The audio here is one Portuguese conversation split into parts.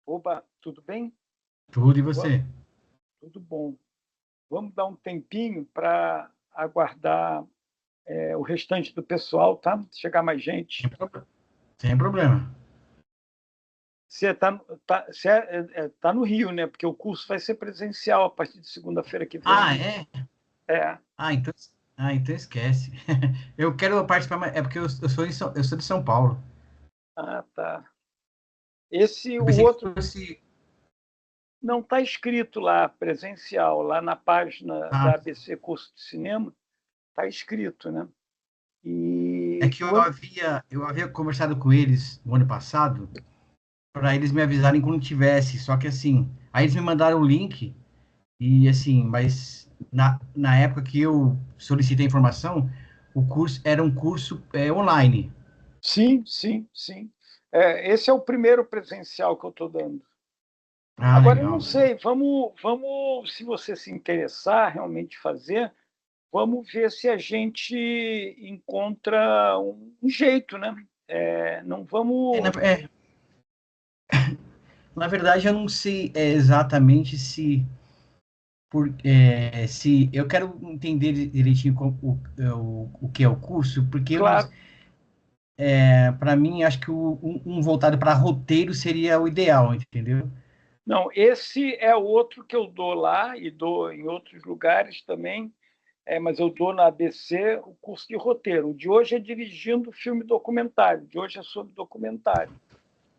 Oba, tudo bem? Tudo, e Va- você? Tudo bom. Vamos dar um tempinho para aguardar o restante do pessoal, tá? Chegar mais gente. Sem problema. Sem problema. Você tá no Rio, né? Porque o curso vai ser presencial a partir de segunda-feira que vem. Ah, é? É. Ah, então, então esquece. Eu quero participar, é porque eu sou de São Paulo. Ah, tá. Esse, Eu o pensei que outro, fosse. não está escrito lá, presencial, lá na página Ah, da ABC Curso de Cinema, está escrito, né? é E que quando. eu havia conversado com eles no ano passado para eles me avisarem quando tivesse. Só que assim, aí eles me mandaram o link e assim, mas na época que eu solicitei a informação, o curso era um curso online. Sim, sim, sim. Esse é o primeiro presencial que eu estou dando. Ah, Agora, eu não legal. sei, se você se interessar realmente fazer, vamos ver se a gente encontra um jeito, né? Não É, vamos. na verdade, eu não sei exatamente se eu quero entender direitinho o que é o curso, porque eu não, Claro, para mim, acho que um voltado para roteiro seria o ideal, entendeu? não, esse é outro que eu dou lá e dou em outros lugares também, mas eu dou na ABC o curso de roteiro. O de hoje é dirigindo filme documentário, o de hoje é sobre documentário,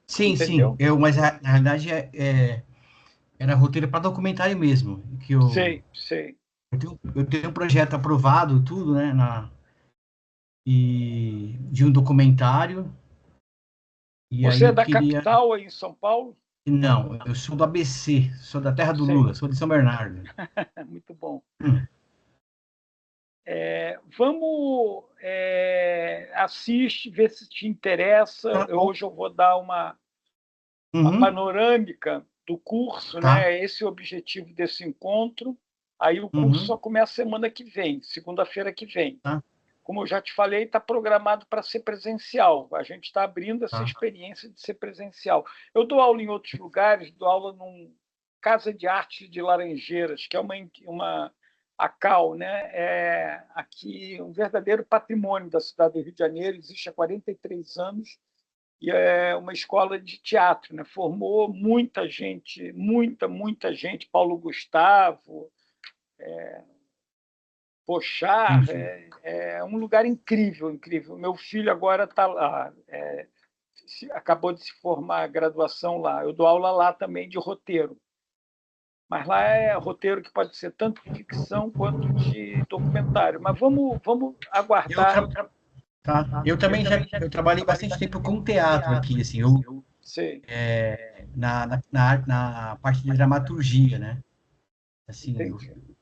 Sim, sim, entendeu? mas na realidade era roteiro para documentário mesmo, que Sei, sei. eu tenho um projeto aprovado, tudo, né, e de um documentário, e aí Você é eu da queria. capital aí em São Paulo? Não, eu sou do ABC, sou da terra do Sei, Lula, sou de São Bernardo. muito bom. Hum. Vamos, assiste, vê se te interessa. Tá bom. Hoje eu vou dar uma Uhum. panorâmica do curso, Tá. né? Esse é o objetivo desse encontro. Aí o curso Uhum. só começa semana que vem, segunda-feira que vem. Tá. Como eu já te falei, está programado para ser presencial. A gente está abrindo essa Tá. experiência de ser presencial. Eu dou aula em outros lugares, dou aula num Casa de Arte de Laranjeiras, que é uma a CAL, né? É aqui um verdadeiro patrimônio da cidade do Rio de Janeiro, existe há 43 anos e é uma escola de teatro, né? Formou muita gente, muita gente, Paulo Gustavo, Pochar, Entendi. é um lugar incrível, incrível. Meu filho agora está lá, acabou de se formar a graduação lá. Eu dou aula lá também de roteiro, mas lá é roteiro que pode ser tanto ficção quanto de documentário. Mas vamos Eu, aguardar. eu também eu trabalhei bastante tempo com teatro aqui, assim, Sei, na parte de dramaturgia, né? Assim, entendi, entendi.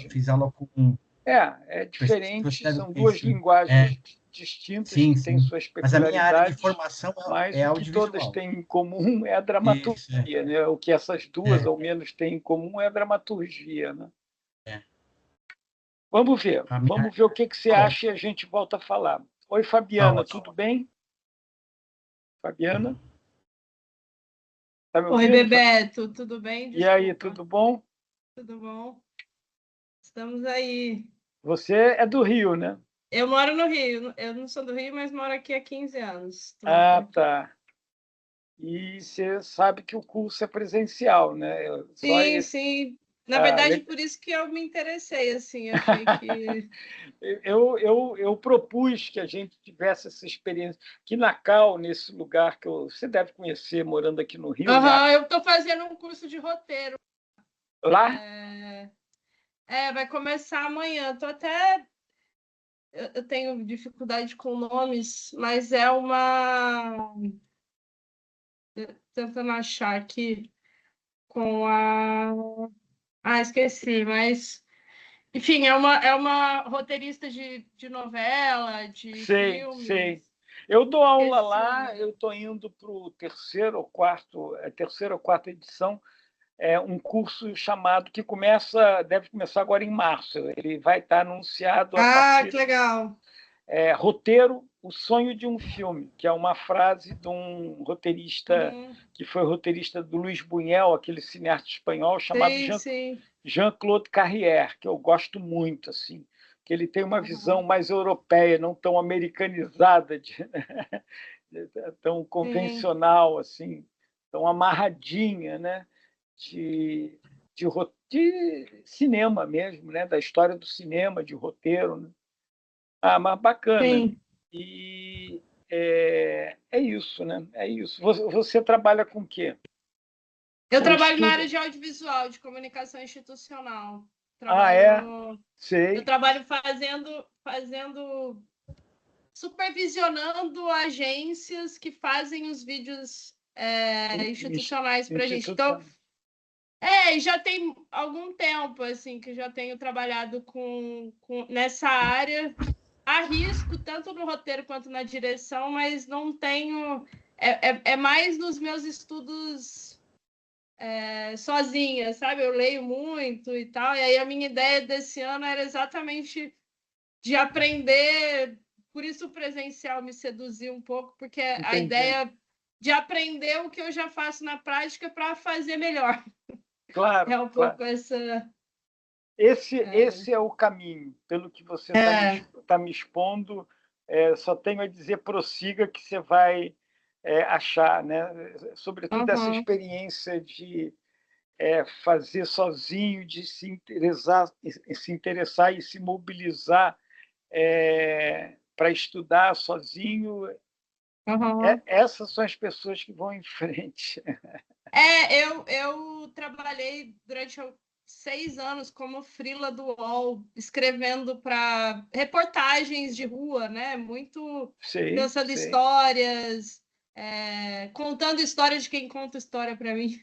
fiz aula com É diferente, pessoas são duas conhecidas. linguagens distintas Sim, que têm sim. suas Mas a minha área de peculiaridades, formação mas é o que todas audiovisual. têm em comum é a Isso, dramaturgia, né? O que essas duas, é, ao menos, têm em comum é a dramaturgia, né? é. A minha Vamos área, ver o que você bom, acha e a gente volta a falar. Oi, tá Fabiana, ótimo. tudo bem? Fabiana, tá me Oi, ouvindo? Bebeto, tudo bem? E aí, Desculpa, tudo bom? tudo bom? Estamos aí. Você é do Rio, né? Eu moro no Rio, eu não sou do Rio, mas moro aqui há 15 anos. Estou por Ah, aqui. tá. E você sabe que o curso é presencial, né? Só Sim, esse. sim. Na Ah, verdade, por isso que eu me interessei, assim, achei que... eu propus que a gente tivesse essa experiência, que na Cal, nesse lugar que você deve conhecer, morando aqui no Rio, né? Aham, eu estou fazendo um curso de roteiro. Lá, Vai começar amanhã. Tô até... Eu tenho dificuldade com nomes, mas é uma... Tentando achar aqui com a... Ah, esqueci, mas... Enfim, é uma roteirista de novela, de sei, sei. filmes. Eu dou aula Esqueci o lá, eu nome. estou indo para o terceira ou quarta edição, é um curso chamado que deve começar agora em março. Ele vai estar anunciado a Ah, que partir legal. roteiro O Sonho de um Filme, que é uma frase de um roteirista que foi roteirista do Luis Buñuel, aquele cineasta espanhol chamado Sim. Jean-Claude Carrière, que eu gosto muito, assim, que ele tem uma visão mais europeia, não tão americanizada, tão convencional, assim, tão amarradinha, né? De cinema mesmo, né? Da história do cinema, de roteiro, né? Mas bacana. Sim. E é isso, né? É isso. Você trabalha com o quê? Eu trabalho na área de audiovisual, de comunicação institucional. Sei. Eu trabalho supervisionando agências que fazem os vídeos institucionais para a gente. Então, já tem algum tempo assim que eu já tenho trabalhado nessa área. Arrisco tanto no roteiro quanto na direção, mas não tenho. É mais nos meus estudos sozinha, sabe? Eu leio muito e tal. E aí a minha ideia desse ano era exatamente de aprender. Por isso o presencial me seduziu um pouco, porque a ideia de aprender o que eu já faço na prática para fazer melhor. Claro. É um pouco essa. Esse é o caminho, pelo que você está me expondo. Só tenho a dizer, prossiga, que você vai achar, né? Sobretudo essa experiência de fazer sozinho, de se interessar e se mobilizar para estudar sozinho. Essas são as pessoas que vão em frente. Eu trabalhei durante 6 anos como freela do UOL, escrevendo para reportagens de rua, né? Muito pensando histórias, contando histórias de quem conta história para mim.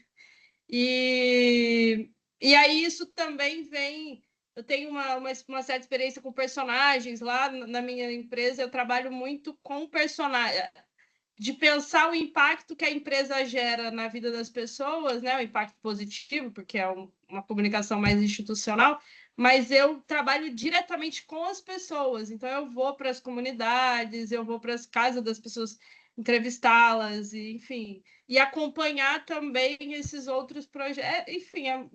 E aí isso também vem. Eu tenho uma certa experiência com personagens lá na minha empresa. Eu trabalho muito com personagens, de pensar o impacto que a empresa gera na vida das pessoas, né? O impacto positivo, porque é uma comunicação mais institucional, mas eu trabalho diretamente com as pessoas. Então, eu vou para as comunidades, eu vou para as casas das pessoas entrevistá-las, e, enfim, e acompanhar também esses outros projetos. Enfim, é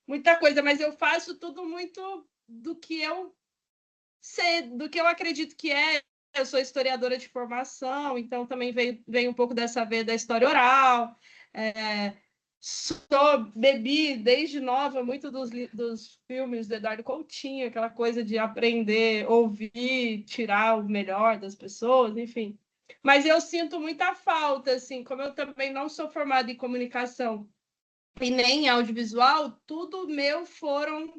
muita coisa, mas eu faço tudo muito do que eu sei, do que eu acredito que é. Eu sou historiadora de formação, então também veio um pouco dessa veia da história oral. Bebi desde nova muito dos filmes do Eduardo Coutinho, aquela coisa de aprender, ouvir, tirar o melhor das pessoas, enfim. Mas eu sinto muita falta, assim, como eu também não sou formada em comunicação e nem em audiovisual, tudo meu foram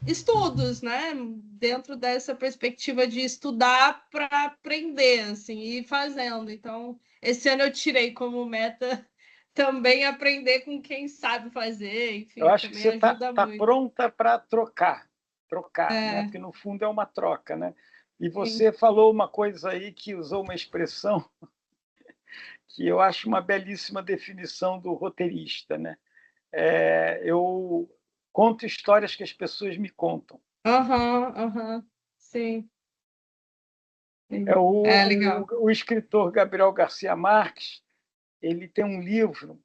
estudos, né? Dentro dessa perspectiva de estudar para aprender, assim, e ir fazendo. Então, esse ano eu tirei como meta também aprender com quem sabe fazer, enfim, eu acho que também você ajuda está muito. pronta para trocar, né? Porque no fundo é uma troca, né? E você Sim. falou uma coisa aí que usou uma expressão que eu acho uma belíssima definição do roteirista, né? Eu conto histórias que as pessoas me contam. Sim. Legal. Legal. O escritor Gabriel Garcia Marques, ele tem um livro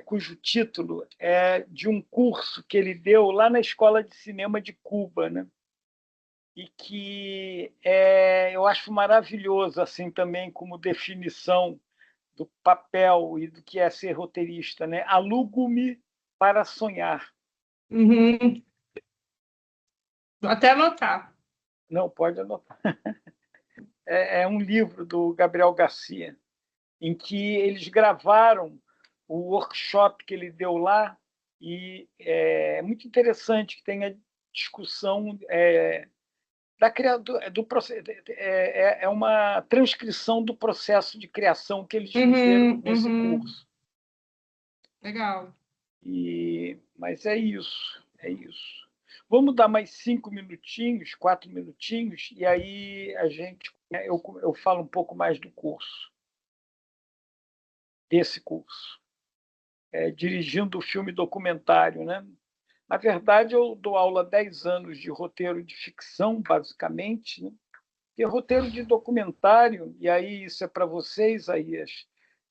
cujo título é de um curso que ele deu lá na Escola de Cinema de Cuba, né? E que eu acho maravilhoso, assim, também como definição do papel e do que é ser roteirista, né? Alugo-me para sonhar. Vou até anotar. Não, pode anotar. É um livro do Gabriel Garcia, em que eles gravaram o workshop que ele deu lá, e é muito interessante que tenha discussão do processo. É uma transcrição do processo de criação que eles fizeram nesse curso. Legal. Mas é isso. Vamos dar mais 5 minutinhos, 4 minutinhos, e aí eu falo um pouco mais do curso, desse curso. Dirigindo o filme documentário, né? Na verdade, eu dou aula há 10 anos de roteiro de ficção, basicamente, né? Porque roteiro de documentário, e aí isso é para vocês, Aías,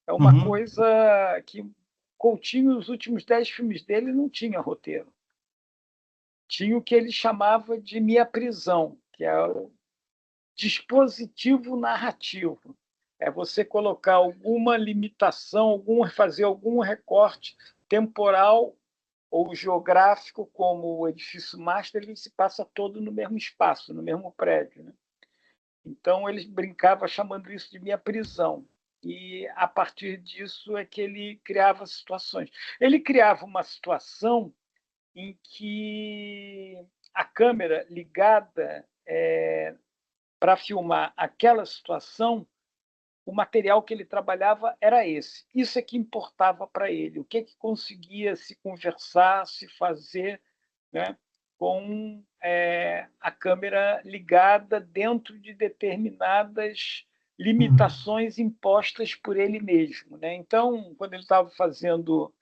é uma coisa que Coutinho, os últimos 10 filmes dele, não tinha roteiro. Tinha o que ele chamava de Minha Prisão, que é o dispositivo narrativo. É você colocar alguma limitação, fazer algum recorte temporal ou geográfico, como o edifício Master, ele se passa todo no mesmo espaço, no mesmo prédio, né? Então, ele brincava chamando isso de Minha Prisão. E, a partir disso, é que ele criava situações. Ele criava uma situação em que a câmera ligada para filmar aquela situação, o material que ele trabalhava era esse. Isso é que importava para ele. O que conseguia se conversar, se fazer, né, com a câmera ligada dentro de determinadas limitações impostas por ele mesmo, né? Então, quando ele estava fazendo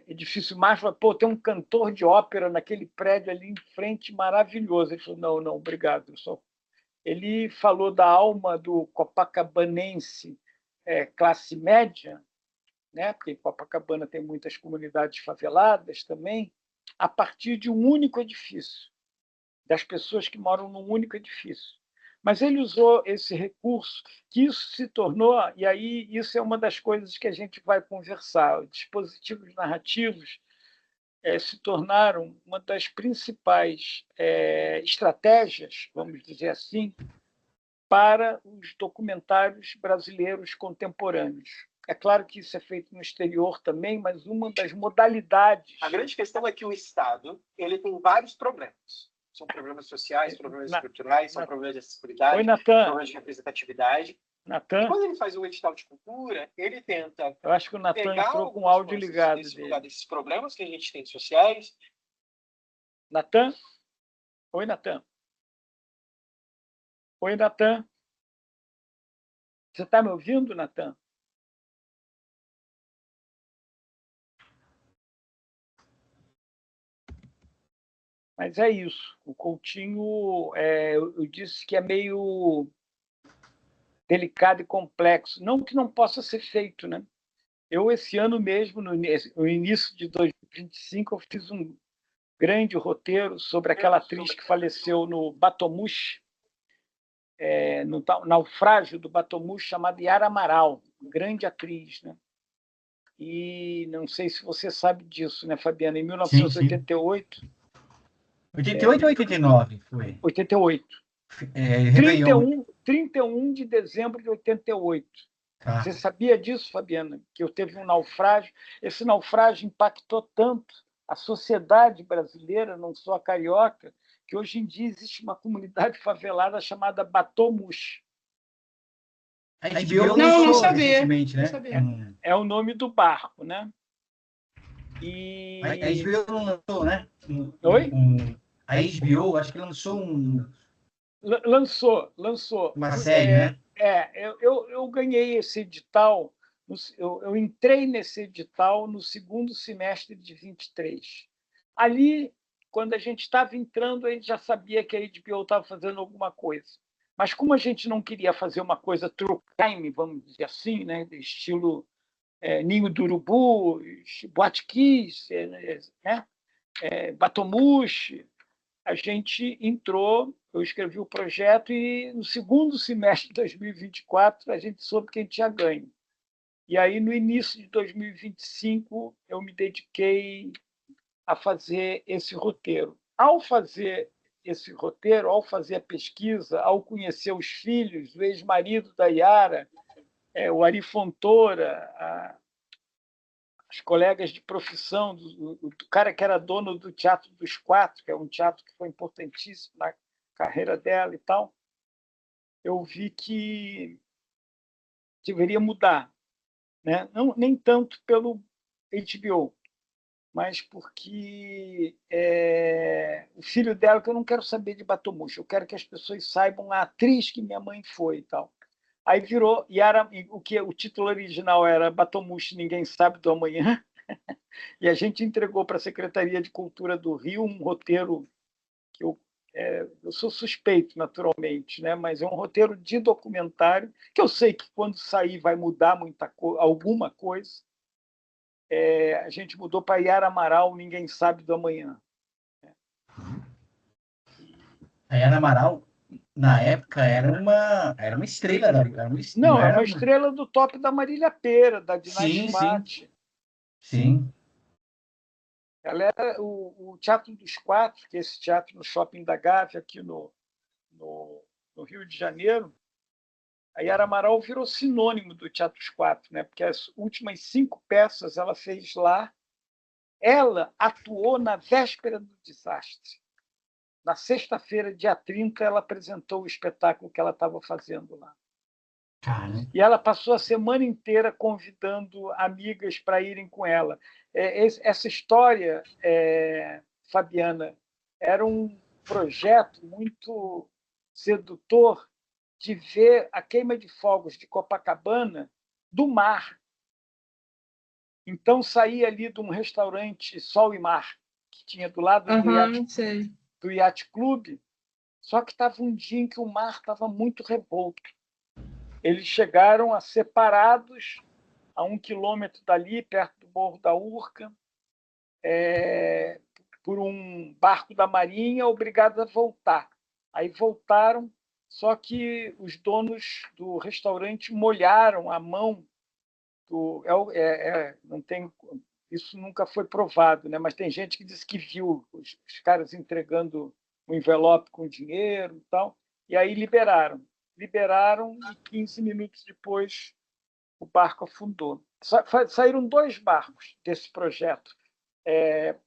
Edifício Mármore, pô, tem um cantor de ópera naquele prédio ali em frente, maravilhoso. Ele falou, não, não, obrigado. Ele falou da alma do copacabanense classe média, né? Porque Copacabana tem muitas comunidades faveladas também, a partir de um único edifício, das pessoas que moram num único edifício. Mas ele usou esse recurso, que isso se tornou, e aí isso é uma das coisas que a gente vai conversar, os dispositivos narrativos se tornaram uma das principais estratégias, vamos dizer assim, para os documentários brasileiros contemporâneos. É claro que isso é feito no exterior também, mas uma das modalidades... A grande questão é que o Estado ele tem vários problemas. São problemas sociais, problemas estruturais, são problemas de acessibilidade, problemas de representatividade. Natan? E quando ele faz um edital de cultura, ele tenta... Eu acho que o Natan entrou com o áudio ligado dele. Desses problemas que a gente tem sociais. Natan? Oi, Natan. Oi, Natan. Você está me ouvindo, Natan? Mas é isso. O Coutinho, eu disse que é meio delicado e complexo. Não que não possa ser feito, né? Eu, esse ano mesmo, no início de 2025, eu fiz um grande roteiro sobre aquela atriz que faleceu no Batomush, no naufrágio do Batomush, chamada Yara Amaral, grande atriz, né? E não sei se você sabe disso, né, Fabiana? Em 1988... Sim. 88 ou 89 foi? 88. 31 de dezembro de 88. Tá. Você sabia disso, Fabiana? Que eu teve um naufrágio. Esse naufrágio impactou tanto a sociedade brasileira, não só a carioca, que hoje em dia existe uma comunidade favelada chamada Batomush. Não sabia. Né? Não sabia. É o nome do barco, né? E... A HBO não lançou, né? Oi? A HBO, acho que lançou Lançou. Uma série, né? Eu ganhei esse edital, eu entrei nesse edital no segundo semestre de 23. Ali, quando a gente estava entrando, a gente já sabia que a HBO estava fazendo alguma coisa. Mas como a gente não queria fazer uma coisa true crime, vamos dizer assim, né, de estilo Ninho do Urubu, Boate Kiss, né, Batomush, a gente entrou, eu escrevi o projeto e no segundo semestre de 2024 a gente soube que a gente tinha ganho. E aí, no início de 2025, eu me dediquei a fazer esse roteiro. Ao fazer esse roteiro, ao fazer a pesquisa, ao conhecer os filhos, o ex-marido da Yara, o Ari Fontoura, os colegas de profissão, do cara que era dono do Teatro dos Quatro, que é um teatro que foi importantíssimo na carreira dela e tal, eu vi que deveria mudar, né? Não, nem tanto pelo HBO, mas porque o filho dela, que eu não quero saber de Batomush, eu quero que as pessoas saibam a atriz que minha mãe foi e tal. Aí virou Yara, o título original era Batomush, Ninguém Sabe do Amanhã, e a gente entregou para a Secretaria de Cultura do Rio um roteiro que eu eu sou suspeito, naturalmente, né? Mas é um roteiro de documentário que eu sei que, quando sair, vai mudar alguma coisa. A gente mudou para Yara Amaral, Ninguém Sabe do Amanhã. A Yara Amaral, na época, era uma estrela. Não, é uma estrela do top da Marília Pêra, da Dinah Spatz. Sim. Ela era o Teatro dos Quatro, que é esse teatro no Shopping da Gávea, aqui no Rio de Janeiro. A Yara Amaral virou sinônimo do Teatro dos Quatro, né? Porque as últimas 5 peças ela fez lá. Ela atuou na véspera do desastre. Na sexta-feira, dia 30, ela apresentou o espetáculo que ela estava fazendo lá. Caramba. E ela passou a semana inteira convidando amigas para irem com ela. Essa história, Fabiana, era um projeto muito sedutor de ver a queima de fogos de Copacabana do mar. Então, saía ali de um restaurante Sol e Mar, que tinha do lado do Yacht Club, só que estava um dia em que o mar estava muito revolto. Eles chegaram a separados a 1 quilômetro dali, perto do Morro da Urca, por um barco da Marinha, obrigados a voltar. Aí voltaram, só que os donos do restaurante molharam a mão não tem, isso nunca foi provado, né? Mas tem gente que disse que viu os caras entregando um envelope com dinheiro e tal, e aí liberaram e 15 minutos depois o barco afundou. Saíram 2 barcos desse projeto,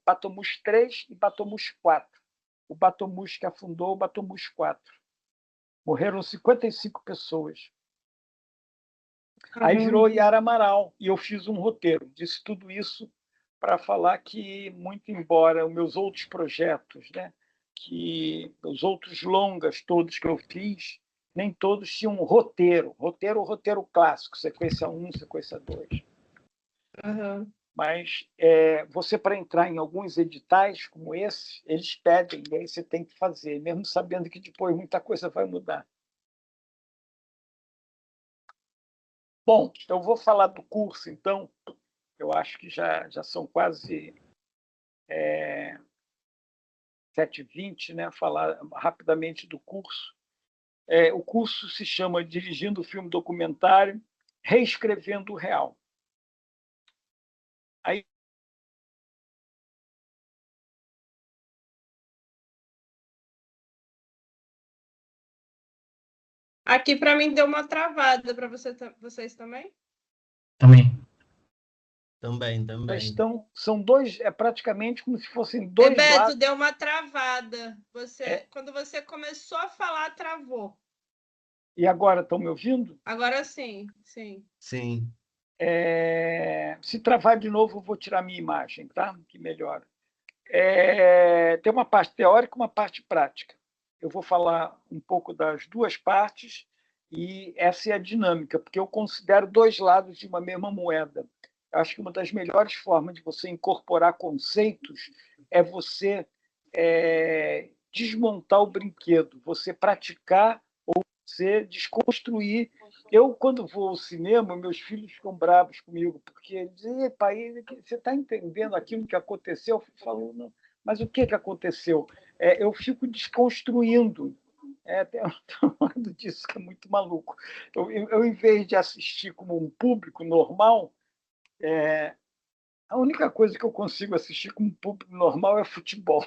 Batomus 3 e Batomus 4. O Batomus que afundou, o Batomus 4. Morreram 55 pessoas. Aí virou Yara Amaral, e eu fiz um roteiro. Disse tudo isso para falar que, muito embora os meus outros projetos, né, que os outros longas todos que eu fiz, nem todos tinham um roteiro clássico, sequência 1, sequência 2. Uhum. Mas você, para entrar em alguns editais como esse, eles pedem, e aí você tem que fazer, mesmo sabendo que depois muita coisa vai mudar. Bom, eu vou falar do curso, então. Eu acho que já são quase 7h20, né? Falar rapidamente do curso. O curso se chama Dirigindo o Filme Documentário, Reescrevendo o Real. Aí, aqui para mim deu uma travada, para vocês também? Também. Então, são 2, praticamente como se fossem 2 Beto, lados. deu uma travada. Quando você começou a falar, travou. E agora, estão me ouvindo? Agora sim, sim. Sim. Se travar de novo, eu vou tirar minha imagem, tá? Que melhora. Tem uma parte teórica e uma parte prática. Eu vou falar um pouco das 2 partes, e essa é a dinâmica, porque eu considero 2 lados de uma mesma moeda. Eu acho que uma das melhores formas de você incorporar conceitos é você desmontar o brinquedo, você praticar ou você desconstruir. Eu, quando vou ao cinema, meus filhos ficam bravos comigo, porque dizem: pai, você está entendendo aquilo que aconteceu? Eu falo: não, mas o que aconteceu? Eu fico desconstruindo. Tem um lado disso que é muito maluco. Eu, em vez de assistir como um público normal, a única coisa que eu consigo assistir como público normal é futebol.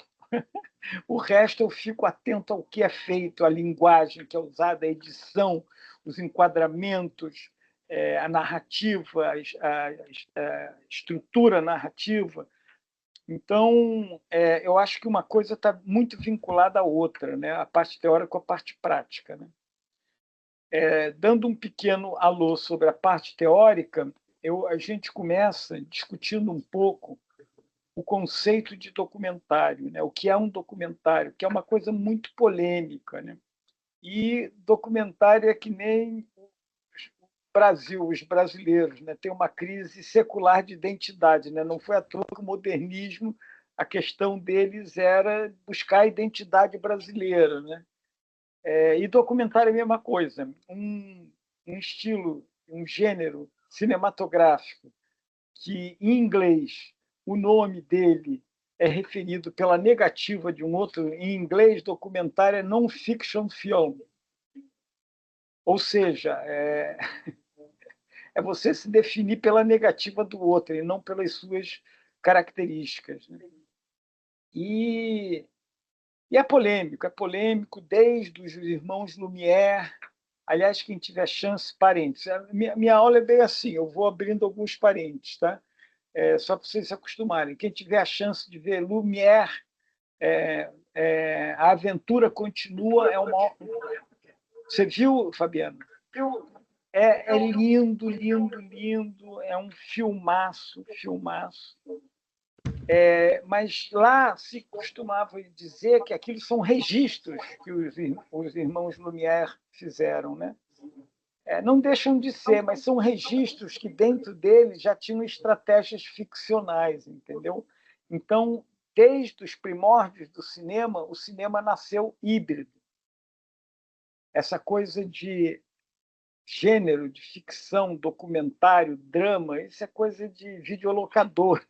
O resto eu fico atento ao que é feito, a linguagem que é usada, a edição, os enquadramentos, a narrativa, a estrutura narrativa. Então, eu acho que uma coisa está muito vinculada à outra, né? A parte teórica com a parte prática, né? Dando um pequeno alô sobre a parte teórica, a gente começa discutindo um pouco o conceito de documentário, né? O que é um documentário, que é uma coisa muito polêmica, né? E documentário é que nem o Brasil, os brasileiros, né? Tem uma crise secular de identidade, né? Não foi à toa que o modernismo a questão deles era buscar a identidade brasileira, né? E documentário é a mesma coisa. Um estilo, um gênero cinematográfico que, em inglês, o nome dele é referido pela negativa de um outro. Em inglês, documentário é non-fiction film. Ou seja, é você se definir pela negativa do outro e não pelas suas características, né? E é polêmico desde os irmãos Lumière. Aliás, quem tiver chance, parentes. Minha aula é bem assim, eu vou abrindo alguns parentes, tá? Só para vocês se acostumarem. Quem tiver a chance de ver Lumière, A Aventura Continua, é uma... Você viu, Fabiano? É lindo, lindo, lindo, é um filmaço, filmaço. Mas lá se costumava dizer que aquilo são registros que os irmãos Lumière fizeram, né? Não deixam de ser, mas são registros que dentro deles já tinham estratégias ficcionais, entendeu? Então, desde os primórdios do cinema, o cinema nasceu híbrido. Essa coisa de gênero, de ficção, documentário, drama, isso é coisa de videolocador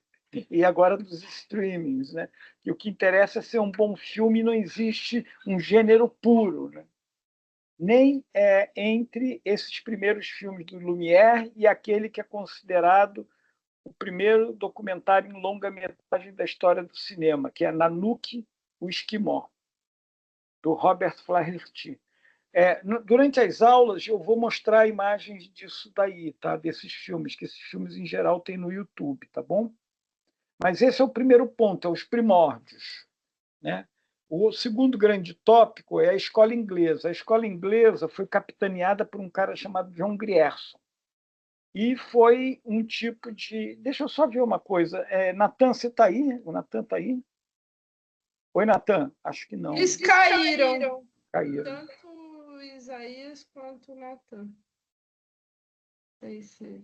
e agora dos streamings, né? E o que interessa é ser um bom filme, não existe um gênero puro, né? Nem entre esses primeiros filmes do Lumière e aquele que é considerado o primeiro documentário em longa-metragem da história do cinema, que é Nanook, o Esquimó, do Robert Flaherty. Durante as aulas, eu vou mostrar imagens disso daí, tá? Desses filmes, que esses filmes, em geral, tem no YouTube, tá bom? Mas esse é o primeiro ponto, os primórdios, né? O segundo grande tópico é a escola inglesa. A escola inglesa foi capitaneada por um cara chamado John Grierson. E foi um tipo de... Deixa eu só ver uma coisa. Natan, você está aí? O Natan está aí? Oi, Natan? Acho que não. Eles caíram. Caíram. Tanto o Isaías quanto o Natan. É isso aí.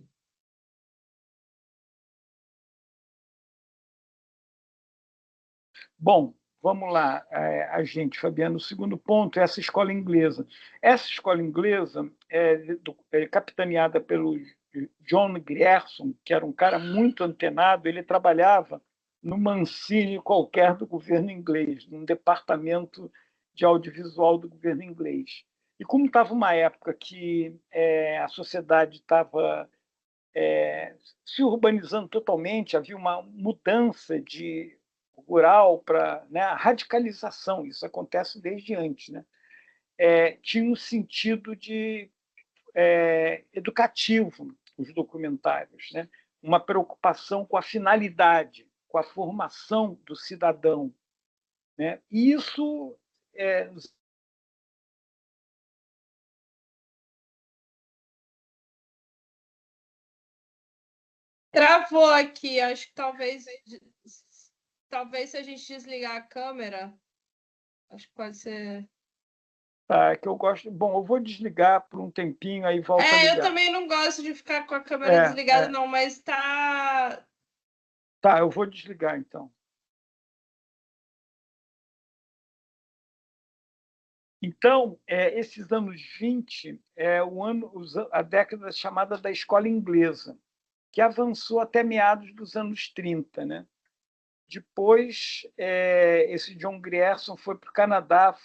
Bom, vamos lá, a gente, Fabiano. O segundo ponto é essa escola inglesa. Essa escola inglesa é capitaneada pelo John Grierson, que era um cara muito antenado. Ele trabalhava no Mancini qualquer do governo inglês, num departamento de audiovisual do governo inglês. E como estava uma época que a sociedade estava se urbanizando totalmente, havia uma mudança de rural para, né, a radicalização, isso acontece desde antes, né? Tinha um sentido de educativo os documentários, né? Uma preocupação com a finalidade, com a formação do cidadão, né? E isso Travou aqui, acho que talvez se a gente desligar a câmera, acho que pode ser. Tá, que eu gosto. Bom, eu vou desligar por um tempinho, aí volto a ligar. Eu também não gosto de ficar com a câmera desligada, não, mas tá. Tá, eu vou desligar então. Então, esses anos 20 a década chamada da escola inglesa, que avançou até meados dos anos 30, né? Depois, esse John Grierson foi para o Canadá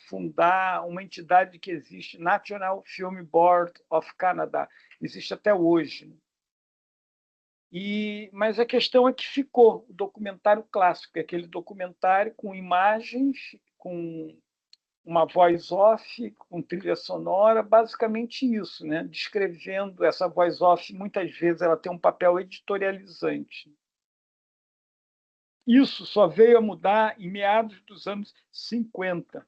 fundar uma entidade que existe, National Film Board of Canada, existe até hoje, né? Mas a questão é que ficou o documentário clássico, aquele documentário com imagens, com uma voice-off, com trilha sonora, basicamente isso, né? Descrevendo essa voice-off, muitas vezes ela tem um papel editorializante. Isso só veio a mudar em meados dos anos 50,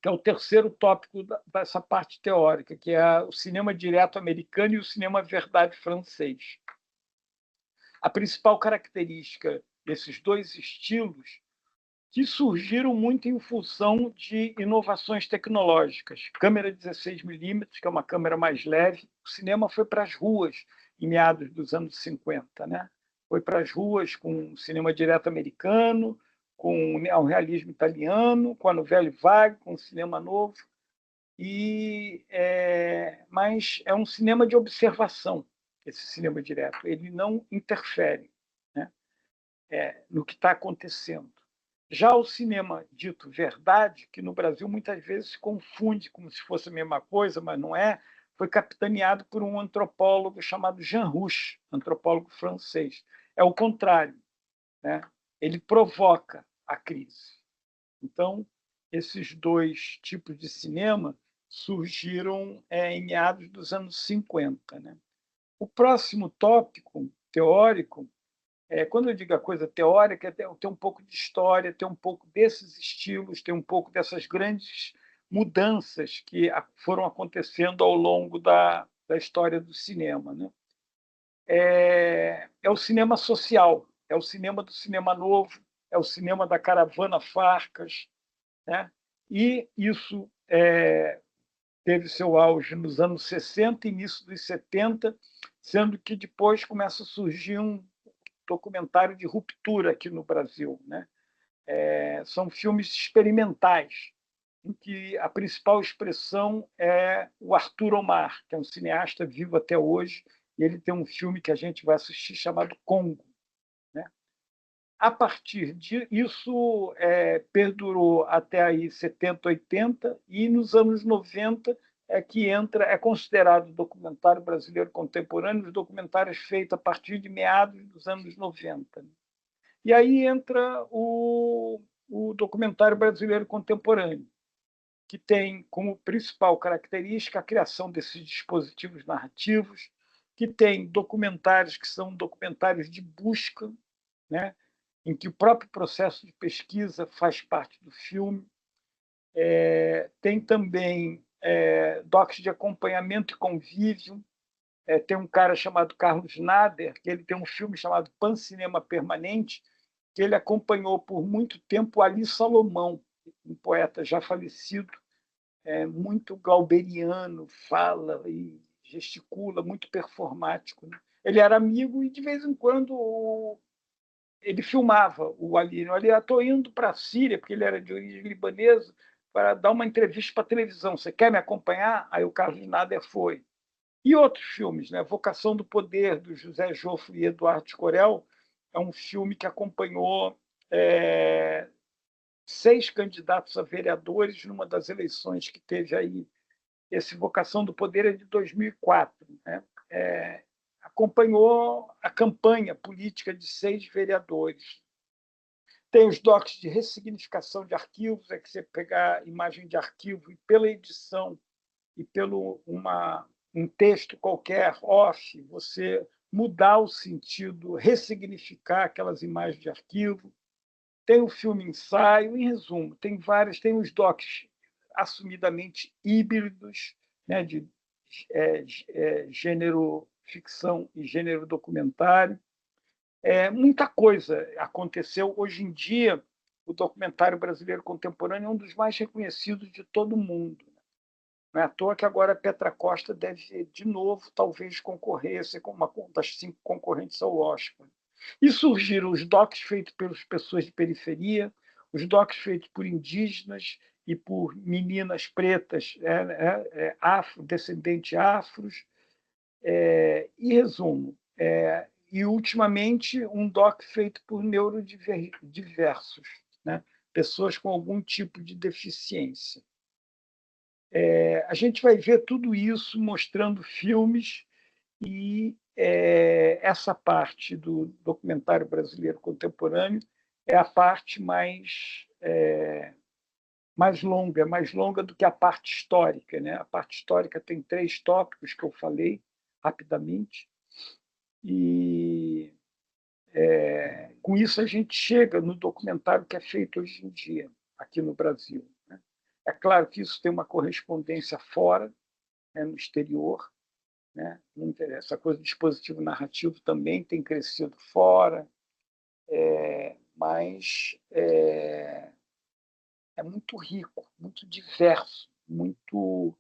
que é o terceiro tópico dessa parte teórica, que é o cinema direto americano e o cinema verdade francês. A principal característica desses dois estilos, que surgiram muito em função de inovações tecnológicas. Câmera 16mm, que é uma câmera mais leve. O cinema foi para as ruas em meados dos anos 50, né? foi para as ruas com o cinema direto americano, com o realismo italiano, com a Nouvelle Vague, com o cinema novo. Mas é um cinema de observação, esse cinema direto. Ele não interfere, né, no que está acontecendo. Já o cinema dito verdade, que no Brasil muitas vezes se confunde como se fosse a mesma coisa, mas não é, foi capitaneado por um antropólogo chamado Jean Rouch, antropólogo francês. É o contrário, né? Ele provoca a crise. Então, esses dois tipos de cinema surgiram em meados dos anos 50. Né? O próximo tópico teórico, quando eu digo a coisa teórica, é ter um pouco de história, ter um pouco desses estilos, ter um pouco dessas grandes mudanças que foram acontecendo ao longo da história do cinema. Né? É o cinema social, é o cinema do cinema novo, é o cinema da caravana Farcas, né? E isso teve seu auge nos anos 60, início dos 70, sendo que depois começa a surgir um documentário de ruptura aqui no Brasil. Né? São filmes experimentais, em que a principal expressão é o Arthur Omar, que é um cineasta vivo até hoje, e ele tem um filme que a gente vai assistir chamado Congo. Né? A partir disso, perdurou até aí 70, 80, e nos anos 90 é considerado documentário brasileiro contemporâneo, os documentários feitos a partir de meados dos anos 90. E aí entra o documentário brasileiro contemporâneo, que tem como principal característica a criação desses dispositivos narrativos, que tem documentários que são documentários de busca, né, em que o próprio processo de pesquisa faz parte do filme. Tem também docs de acompanhamento e convívio. Tem um cara chamado Carlos Nader, que ele tem um filme chamado Pancinema Permanente, que ele acompanhou por muito tempo Ali Salomão, um poeta já falecido, muito glauberiano, fala e gesticula, muito performático. Né? Ele era amigo e, de vez em quando, ele filmava o Ali. O Ali, estou indo para a Síria, porque ele era de origem libanesa, para dar uma entrevista para a televisão. Você quer me acompanhar? Aí o Carlos Nader foi. E outros filmes, né? Vocação do Poder, do José Joffre e Eduardo Escorel, é um filme que acompanhou 6 candidatos a vereadores numa das eleições que teve aí. Esse Vocação do Poder é de 2004. Né? Acompanhou a campanha política de 6 vereadores. Tem os docs de ressignificação de arquivos, que você pegar a imagem de arquivo e pela edição e pelo um texto qualquer off, você mudar o sentido, ressignificar aquelas imagens de arquivo. Tem o filme ensaio, em resumo, tem os docs assumidamente híbridos, né, de gênero ficção e gênero documentário. Muita coisa aconteceu. Hoje em dia, o documentário brasileiro contemporâneo é um dos mais reconhecidos de todo o mundo. Não é à toa que agora a Petra Costa deve, de novo, talvez concorrer, ser como uma das 5 concorrentes ao Oscar. E surgiram os docs feitos pelas pessoas de periferia, os docs feitos por indígenas e por meninas pretas, descendentes afros. E resumo, e ultimamente um doc feito por neurodiversos, né? Pessoas com algum tipo de deficiência. A gente vai ver tudo isso mostrando filmes, e essa parte do documentário brasileiro contemporâneo é a parte mais longa do que a parte histórica. Né? A parte histórica tem 3 tópicos que eu falei rapidamente, e com isso a gente chega no documentário que é feito hoje em dia, aqui no Brasil. Né? É claro que isso tem uma correspondência fora, né, no exterior. Né? Não interessa. A coisa do dispositivo narrativo também tem crescido fora, mas é muito rico, muito diverso, muito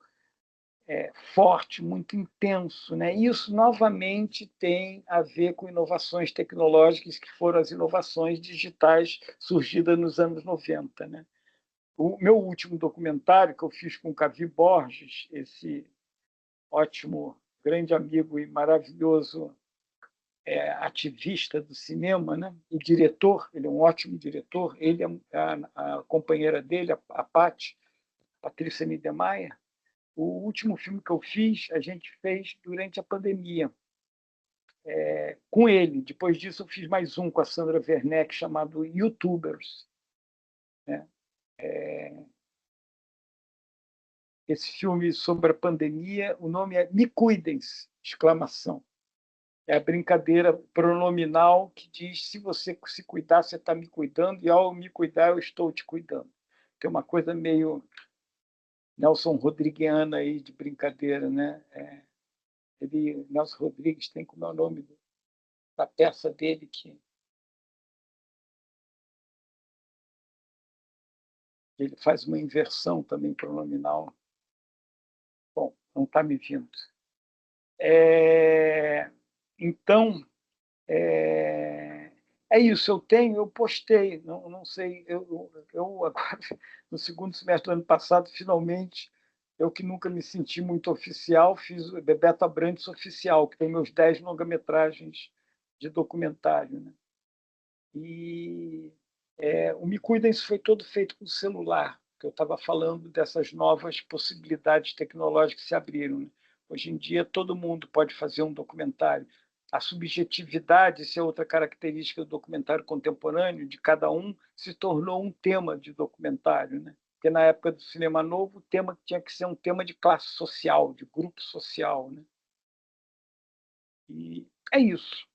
forte, muito intenso, né? Isso, novamente, tem a ver com inovações tecnológicas, que foram as inovações digitais surgidas nos anos 90, né? O meu último documentário, que eu fiz com o Cavi Borges, esse ótimo, grande amigo e maravilhoso ativista do cinema, né? E diretor, ele é um ótimo diretor, ele a companheira dele, a Patrícia Niedermayer. O último filme que eu fiz, a gente fez durante a pandemia, com ele. Depois disso, eu fiz mais um com a Sandra Werneck, chamado YouTubers, né? Esse filme sobre a pandemia, o nome é Me Cuidem-se! Exclamação. É a brincadeira pronominal que diz: se você se cuidar, você está me cuidando, e ao me cuidar, eu estou te cuidando. Tem uma coisa meio Nelson Rodriguiana aí de brincadeira, né? Nelson Rodrigues tem como é o nome da peça dele que ele faz uma inversão também pronominal. Bom, não está me vindo. Então, é isso. Eu postei, não sei, eu agora, no segundo semestre do ano passado, finalmente, eu que nunca me senti muito oficial, fiz o Bebeto Abrantes Oficial, que tem meus 10 longa-metragens de documentário, né? E o Me Cuidem-se foi todo feito com celular, que eu estava falando dessas novas possibilidades tecnológicas que se abriram, né? Hoje em dia, todo mundo pode fazer um documentário. A subjetividade, essa é outra característica do documentário contemporâneo, de cada um, se tornou um tema de documentário, né? Porque na época do cinema novo, o tema tinha que ser um tema de classe social, de grupo social, né? E é isso.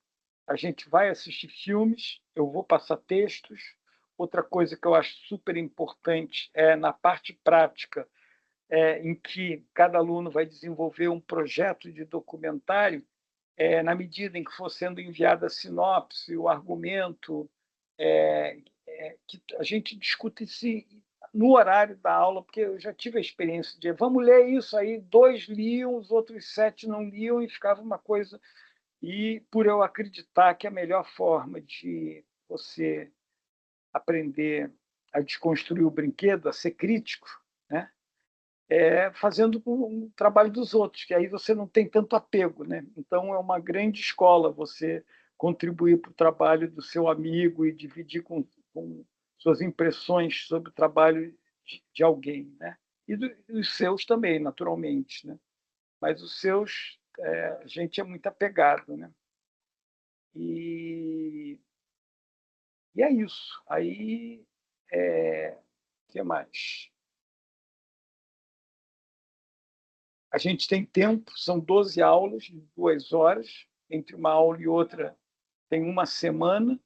A gente vai assistir filmes, eu vou passar textos. Outra coisa que eu acho super importante é na parte prática, em que cada aluno vai desenvolver um projeto de documentário, na medida em que for sendo enviada a sinopse, o argumento, que a gente discute isso no horário da aula, porque eu já tive a experiência de vamos ler isso aí, 2 liam, os outros 7 não liam, e ficava uma coisa. E por eu acreditar que a melhor forma de você aprender a desconstruir o brinquedo, a ser crítico, né, é fazendo o trabalho dos outros, que aí você não tem tanto apego, né? Então é uma grande escola você contribuir para o trabalho do seu amigo e dividir com suas impressões sobre o trabalho de alguém, né? E dos seus também, naturalmente, né? Mas os seus, a gente é muito apegado, né? E é isso. Aí, o que mais? A gente tem tempo, são 12 aulas de 2 horas. Entre uma aula e outra tem uma semana,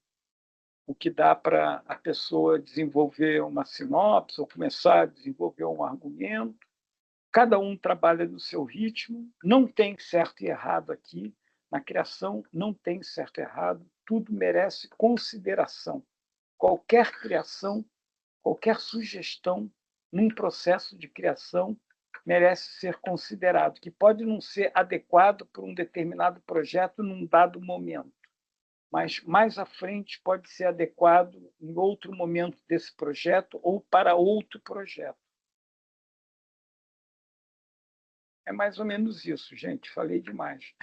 o que dá para a pessoa desenvolver uma sinopse ou começar a desenvolver um argumento. Cada um trabalha no seu ritmo, não tem certo e errado aqui. Na criação não tem certo e errado, tudo merece consideração. Qualquer criação, qualquer sugestão num processo de criação merece ser considerado, que pode não ser adequado para um determinado projeto num dado momento, mas mais à frente pode ser adequado em outro momento desse projeto ou para outro projeto. É mais ou menos isso, gente. Falei demais.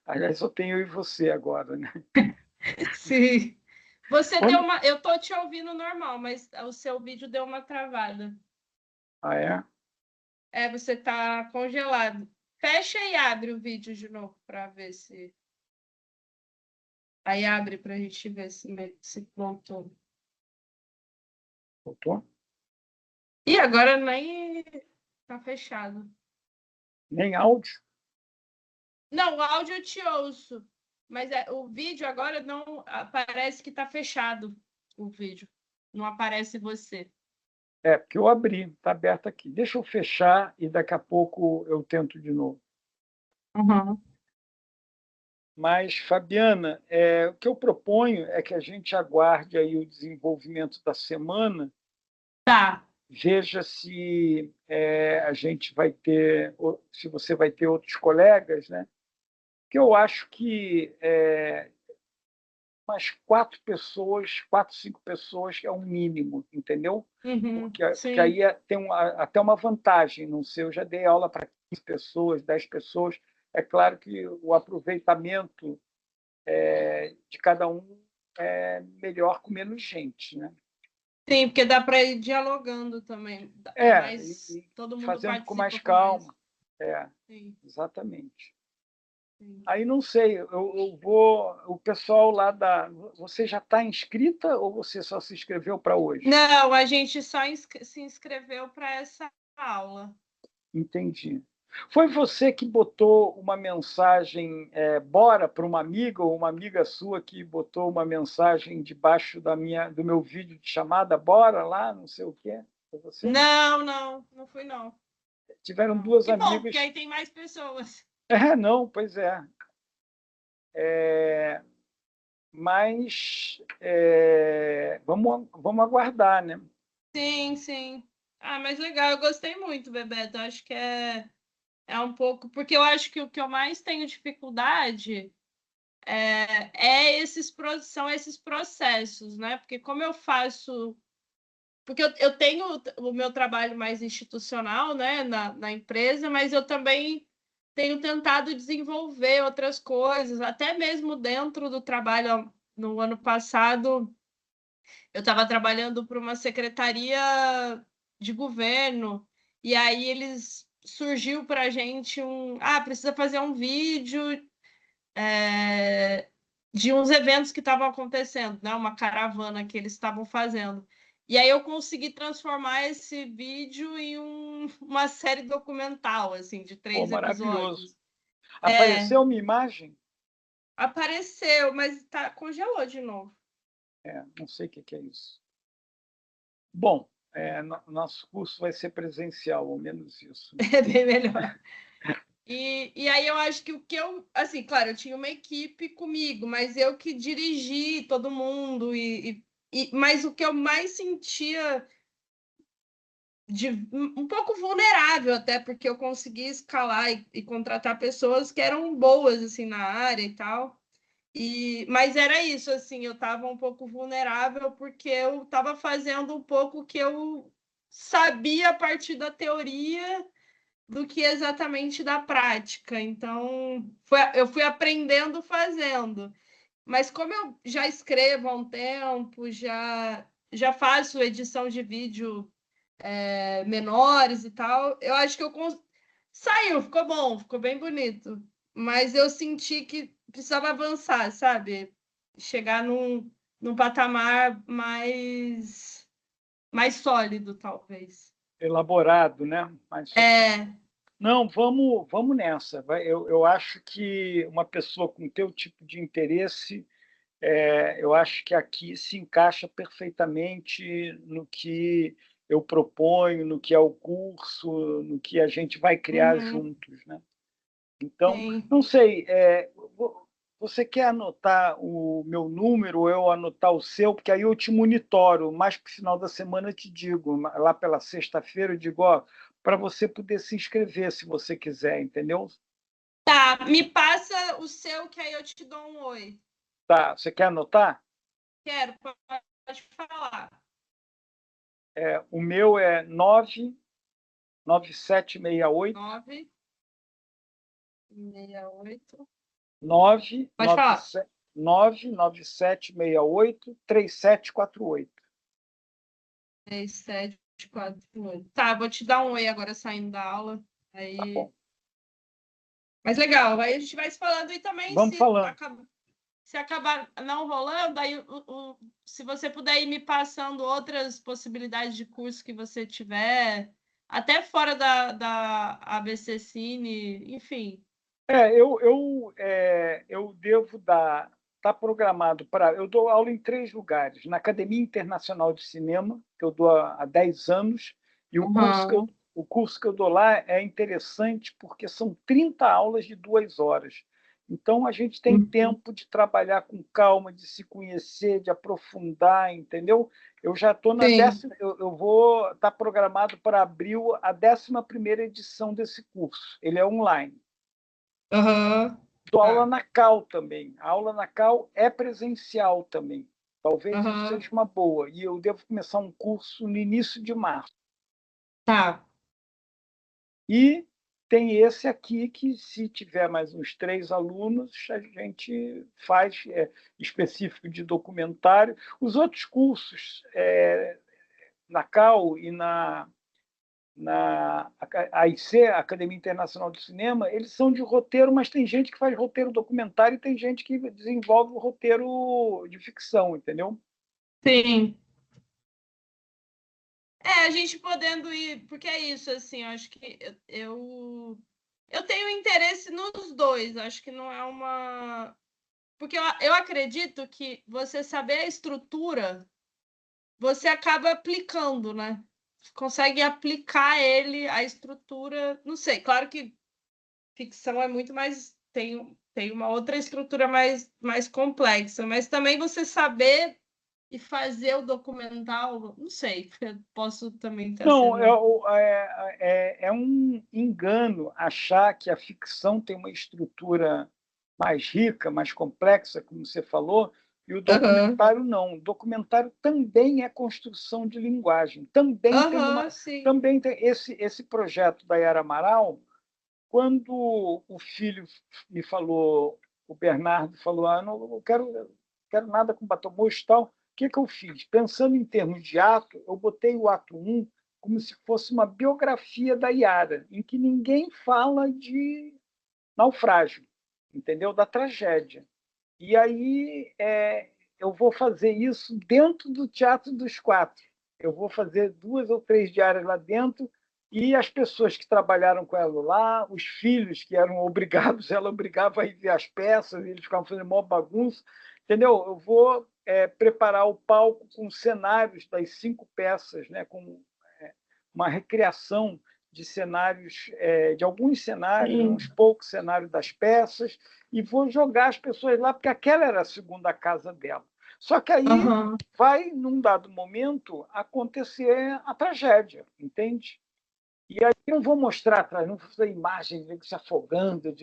Aliás, só tenho eu e você agora, né? Sim. Você deu uma. Eu estou te ouvindo normal, mas o seu vídeo deu uma travada. Ah, é? Você está congelado. Fecha e abre o vídeo de novo para ver se. Aí abre para a gente ver se voltou. Voltou? E agora nem está fechado. Nem áudio? Não, o áudio eu te ouço. Mas o vídeo agora não aparece que está fechado. O vídeo. Não aparece você. Porque eu abri, está aberto aqui. Deixa eu fechar e daqui a pouco eu tento de novo. Uhum. Mas, Fabiana, o que eu proponho é que a gente aguarde aí o desenvolvimento da semana. Tá. veja se a gente vai ter, se você vai ter outros colegas, né? Que eu acho que umas 4 pessoas, 4, 5 pessoas é o mínimo, entendeu? Porque aí tem até uma vantagem, não sei, eu já dei aula para 15 pessoas, 10 pessoas, é claro que o aproveitamento de cada um é melhor com menos gente, né? Sim, porque dá para ir dialogando também, todo mundo fazendo com mais participa calma. Sim. Exatamente. Sim. Aí não sei, eu vou. O pessoal lá da. Você já está inscrita ou você só se inscreveu para hoje? Não, a gente só se inscreveu para essa aula. Entendi. Foi você que botou uma mensagem, bora, para uma amiga, ou uma amiga sua que botou uma mensagem debaixo do meu vídeo de chamada, bora lá, não sei o quê? Foi você? Não fui, não. Tiveram duas que amigas. Bom, porque aí tem mais pessoas. Não, pois é. Mas vamos aguardar, né? Sim. Ah, mas legal, eu gostei muito, Bebeto. Acho que é um pouco. Porque eu acho que o que eu mais tenho dificuldade são esses processos, né? Porque como eu faço. Porque eu tenho o meu trabalho mais institucional, né, na empresa, mas eu também tenho tentado desenvolver outras coisas, até mesmo dentro do trabalho. No ano passado, eu estava trabalhando para uma secretaria de governo, e aí eles surgiu para a gente precisa fazer um vídeo de uns eventos que estavam acontecendo, né? Uma caravana que eles estavam fazendo. E aí eu consegui transformar esse vídeo em uma série documental, assim, de 3 episódios. Apareceu uma imagem? Apareceu, mas congelou de novo. Não sei o que é isso. Bom, nosso curso vai ser presencial, ao menos isso. Né? É bem melhor. E aí eu acho que assim, claro, eu tinha uma equipe comigo, mas eu que dirigi todo mundo, mas o que eu mais sentia um pouco vulnerável, até porque eu consegui escalar e contratar pessoas que eram boas assim na área e tal. Mas era isso, assim, eu estava um pouco vulnerável porque eu estava fazendo um pouco o que eu sabia a partir da teoria do que exatamente da prática. Então, eu fui aprendendo fazendo. Mas como eu já escrevo há um tempo, já faço edição de vídeo menores e tal, eu acho que saiu, ficou bom, ficou bem bonito. Mas eu senti que precisava avançar, sabe? Chegar num patamar mais sólido, talvez. Elaborado, né? Não, vamos nessa. Eu acho que uma pessoa com teu tipo de interesse, eu acho que aqui se encaixa perfeitamente no que eu proponho, no que é o curso, no que a gente vai criar juntos, né? Então, não sei, você quer anotar o meu número ou eu anotar o seu? Porque aí eu te monitoro, mais para o final da semana eu te digo, lá pela sexta-feira eu digo, para você poder se inscrever, se você quiser, entendeu? Tá, me passa o seu, que aí eu te dou um oi. Tá, você quer anotar? Quero, pode falar. O meu é 99768 968 Pode falar. 99768 3748. Tá, vou te dar um oi agora saindo da aula. Aí... Tá bom. Mas legal, aí a gente vai se falando e também Vamos falando. Se acabar não rolando, aí se você puder ir me passando outras possibilidades de curso que você tiver, até fora da ABC Cine, enfim. Eu devo dar. Está programado para. Eu dou aula em 3 lugares: na Academia Internacional de Cinema, que eu dou há 10 anos, e o curso que eu dou lá é interessante porque são 30 aulas de 2 horas. Então, a gente tem tempo de trabalhar com calma, de se conhecer, de aprofundar, entendeu? Eu já estou na décima, eu vou estar programado para abril a 11ª edição desse curso. Ele é online. Dou aula na Cal também. A aula na Cal é presencial também. Talvez isso seja uma boa. E eu devo começar um curso no início de março. Tá. E tem esse aqui que, se tiver mais uns 3 alunos, a gente faz específico de documentário. Os outros cursos, na Cal e na AIC, Academia Internacional de Cinema, eles são de roteiro, mas tem gente que faz roteiro documentário e tem gente que desenvolve o roteiro de ficção, entendeu? Sim. A gente podendo ir, porque é isso, assim, eu acho que eu tenho interesse nos dois, acho que não é uma... Porque eu acredito que você saber a estrutura, você acaba aplicando, né? Consegue aplicar a estrutura, não sei, claro que ficção é muito mais... Tem uma outra estrutura mais complexa, mas também você saber e fazer o documental, não sei, posso também estar Não, sendo... é um engano achar que a ficção tem uma estrutura mais rica, mais complexa, como você falou, e o documentário não. O documentário também é construção de linguagem. Também tem esse projeto da Yara Amaral. Quando o filho me falou, o Bernardo falou, não quero nada com Batomuxo e tal, o que eu fiz? Pensando em termos de ato, eu botei o ato 1 como se fosse uma biografia da Yara, em que ninguém fala de naufrágio, entendeu? Da tragédia. E aí eu vou fazer isso dentro do Teatro dos Quatro. Eu vou fazer 2 ou 3 diárias lá dentro, e as pessoas que trabalharam com ela lá, os filhos que eram obrigados, ela obrigava a ir ver as peças, e eles ficavam fazendo maior bagunça, entendeu? Eu vou preparar o palco com cenários das 5 peças, né? Com uma recriação de cenários, de alguns cenários, uns poucos cenários das peças, e vou jogar as pessoas lá, porque aquela era a segunda casa dela. Só que aí vai, num dado momento, acontecer a tragédia, entende? E aí não vou mostrar atrás, não vou fazer imagens de se afogando.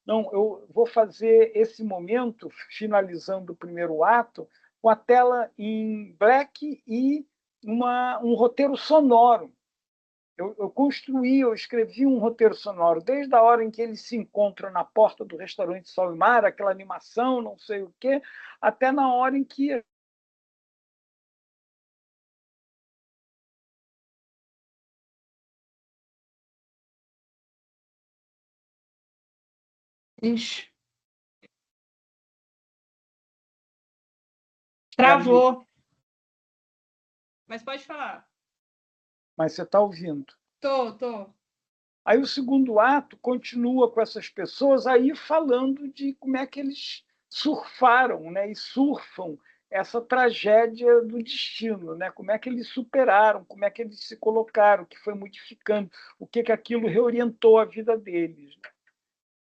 Não, eu vou fazer esse momento, finalizando o primeiro ato, com a tela em black e um roteiro sonoro. Eu escrevi um roteiro sonoro desde a hora em que eles se encontram na porta do restaurante Sol e Mar, aquela animação, não sei o quê, até na hora em que... Ixi. Travou. Mas pode falar. Mas você está ouvindo? Tô. Aí o segundo ato continua com essas pessoas aí falando de como é que eles surfaram, né, e surfam essa tragédia do destino, né? Como é que eles superaram, como é que eles se colocaram, o que foi modificando, o que aquilo reorientou a vida deles.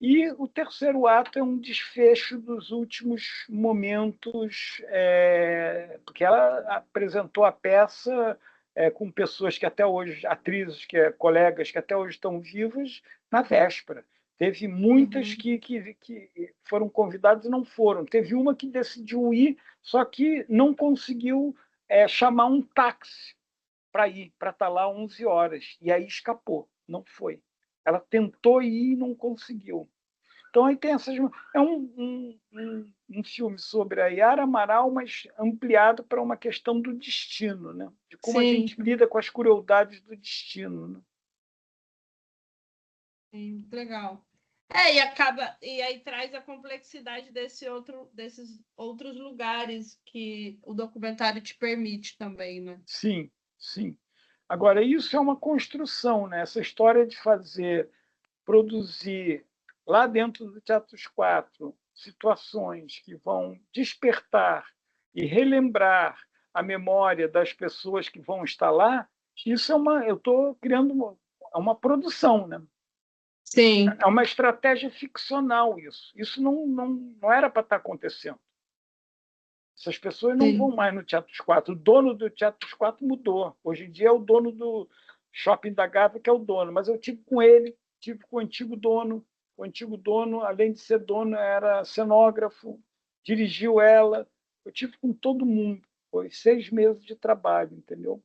E o terceiro ato é um desfecho dos últimos momentos, porque ela apresentou a peça com pessoas que até hoje, atrizes, colegas que até hoje estão vivas, na véspera. Teve muitas que foram convidadas e não foram. Teve uma que decidiu ir, só que não conseguiu chamar um táxi para ir, para estar lá 11 horas. E aí escapou, não foi. Ela tentou ir e não conseguiu. Então, aí tem essas... É um filme sobre a Yara Amaral, mas ampliado para uma questão do destino, né? De como a gente lida com as crueldades do destino. Né? Sim, legal. E aí traz a complexidade desses outros lugares que o documentário te permite também, né? Sim. Agora, isso é uma construção, né? Essa história de produzir lá dentro do Teatro dos Quatro situações que vão despertar e relembrar a memória das pessoas que vão estar lá, isso eu estou criando uma produção, né? Sim. É uma estratégia ficcional isso. Isso não era para estar acontecendo. Essas pessoas não vão mais no Teatro dos Quatro. O dono do Teatro dos Quatro mudou. Hoje em dia é o dono do Shopping da Gávea, que é o dono. Mas eu tive com ele, tive com o antigo dono. O antigo dono, além de ser dono, era cenógrafo, dirigiu ela. Eu tive com todo mundo. Foi 6 meses de trabalho, entendeu?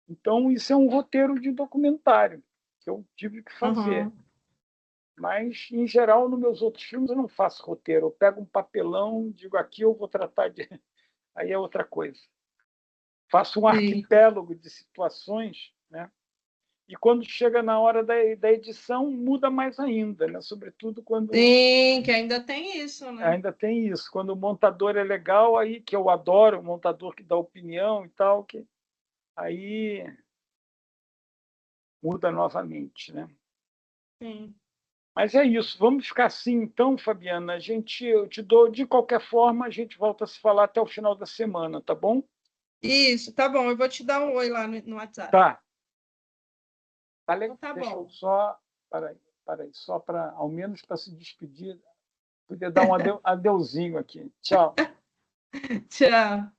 Então, isso é um roteiro de documentário que eu tive que fazer. Mas, em geral, nos meus outros filmes, eu não faço roteiro. Eu pego um papelão, digo, aqui eu vou tratar de... Aí é outra coisa. Faço um arquipélago de situações, né? E quando chega na hora da edição, muda mais ainda, né? Sobretudo quando... Sim, que ainda tem isso, né? Ainda tem isso. Quando o montador é legal, aí que eu adoro, o montador que dá opinião e tal, que aí muda novamente, né? Sim. Mas é isso. Vamos ficar assim, então, Fabiana. Eu te dou, de qualquer forma, a gente volta a se falar até o final da semana, tá bom? Isso, tá bom. Eu vou te dar um oi lá no WhatsApp. Tá. Tá legal. Então, tá Deixa bom. eu só... Peraí, só para, ao menos para se despedir, poder dar um adeuzinho aqui. Tchau. Tchau.